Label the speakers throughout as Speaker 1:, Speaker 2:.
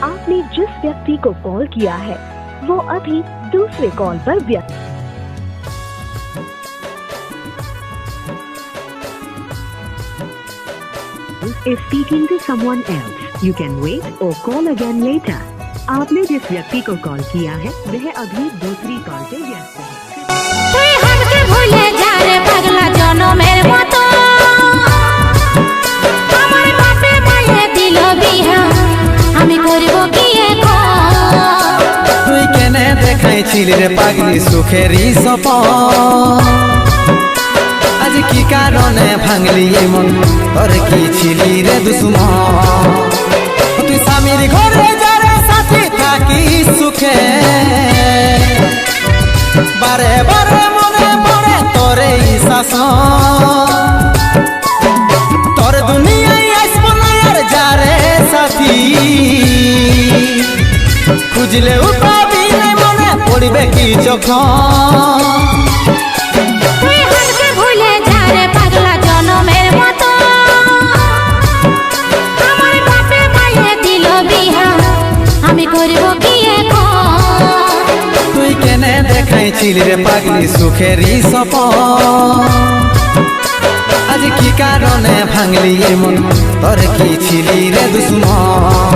Speaker 1: आपने जिस व्यक्ति को कॉल किया है वो अभी दूसरे कॉल पर व्यस्त is speaking to someone else. You can wait or call again later. आपने जिस व्यक्ति को कॉल किया है वह अभी दूसरी कॉल पे व्यस्त है।
Speaker 2: তুই हमके भूले जा रे पगला জনমের মতো আমার বাপে মায়ে দিল বিহা আমি করব কি এখন
Speaker 3: তুই কেনে দেখাইছিলি রে পাগলি সুখেরই সপন আজ কি কারণে ভাঙলি মন তোর কি ছিলি রে দুশ্মন তুই স্বামীর ঘরে যারে সাথে থাকি সুখে বারে বারে মনে পড়ে তোর এই শাসন তোর দুনিয়ায় আসবো না আর যারে সাথী খুঁজলে পাবি না মনে পড়বে কি যখন
Speaker 2: তুই हमके ভুলে যা রে পাগলা জনমের মতো আমার বাপে মায়ে দিল বিহা আমি করব কি এখন
Speaker 3: তুই কেনে দেখাইছিলি রে পাগলি সুখেরই সপন আজ কি কারণে ভাঙলি মন তোর কি ছিলি রে দুশ্মন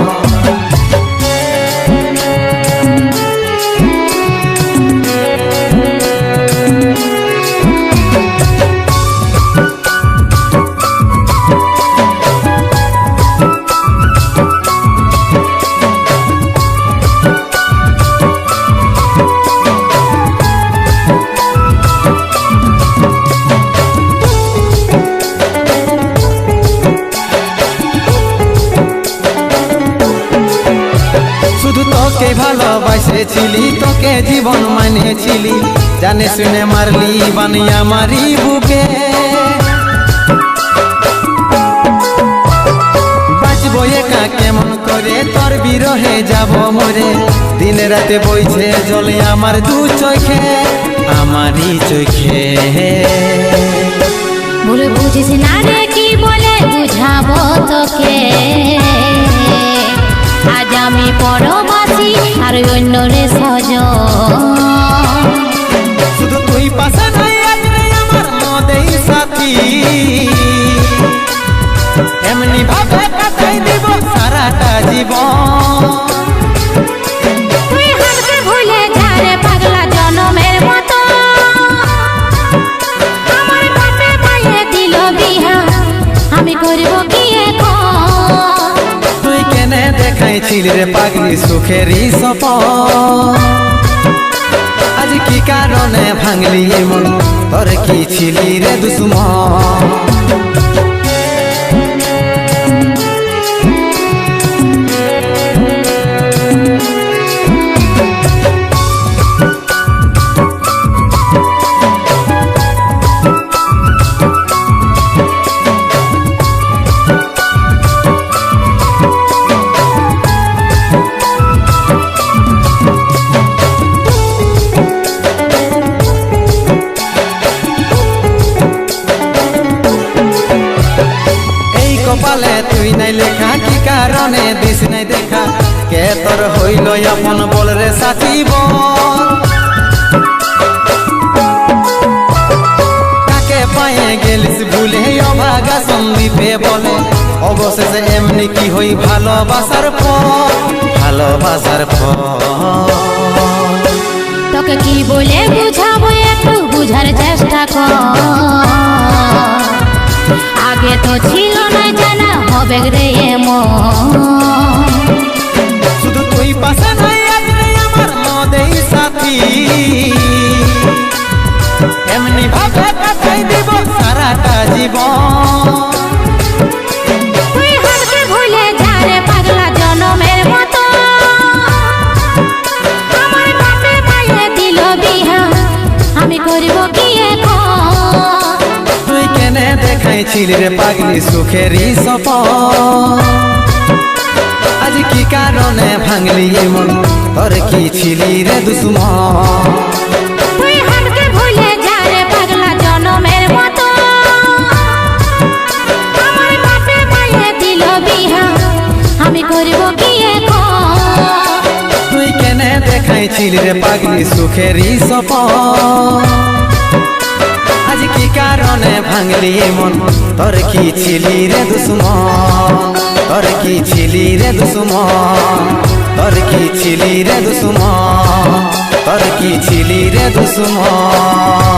Speaker 3: তোকে ভালোবাসেছিলি তোকে জীবন মানেছিলি জানে শুনে মারলি বানিয়া মারি বুকে বাঁচবো একা কেমন করে তোর বিরহে যাব মরে দিন রাতে বইছে জলে আমার দু চোখে আমারই চোখে
Speaker 2: ভুল বুঝিস না রে কি বলে বুঝাবো তোকে আজ আমি পরবাসী আর অন্য রে সজন
Speaker 3: শুধু তুই পাশে নাই আজ রে আমার মদেই সাথী এমনি ভাবে কাটাই দিব সারাটা জীবন
Speaker 2: তুই हमके ভুলে যা রে পাগলা জনমের মতো আমার বাপে মায়ে দিল বিহা আমি করব কি এখন
Speaker 3: তুই কেনে দেখাইছিলি রে পাগলি সুখেরই সপন আজ কি কারণে ভাঙলি মন তোর কি ছিলি রে দুশ্মন কপালে তুই নাই লেখা কি কারণে দিস নাই দেখা কে তোর হইল আপন বল রে সাথী বল কাকে পায়ে গেলিস ভুলে অভাগা সন্দীপে বলে অবশেষে এমনি কি হই ভালোবাসার ফল ভালোবাসার ফল
Speaker 2: তোকে কি বলে বুঝাবো একটু বুঝার চেষ্টা কর আগে তো ছিল না জানা হবে রে এমন
Speaker 3: শুধু তুই পাশে নাই আজ রে আমার মদেই সাথী এমনি ভাবে কাটাই দিব সারাটা জীবন
Speaker 2: তুই हमके ভুলে যা রে পাগলা জনমের মতো আমার বাপে মায়ে দিল বিহা আমি করব কি এখন
Speaker 3: তুই কেনে দেখাইছিলি রে পাগলি সুখেরই সপন আজ কি কারণে ভাঙলি মন তোর কি ছিলি রে দুশ্মন
Speaker 2: তুই हमके ভুলে যা রে পাগলা জনমের মতো আমার বাপে মায়ে দিল বিহা আমি করব কি এখন
Speaker 3: দেখাইছিল রে পাগলি সুখেরই সপন আজ কি কারণে ভাঙলি মন তোর কি ছিলি রে দুশ্মন তোর কি ছিলি রে দুশ্মন তোর কি ছিলি রে দুশ্মন তোর কি ছিলি রে দুশ্মন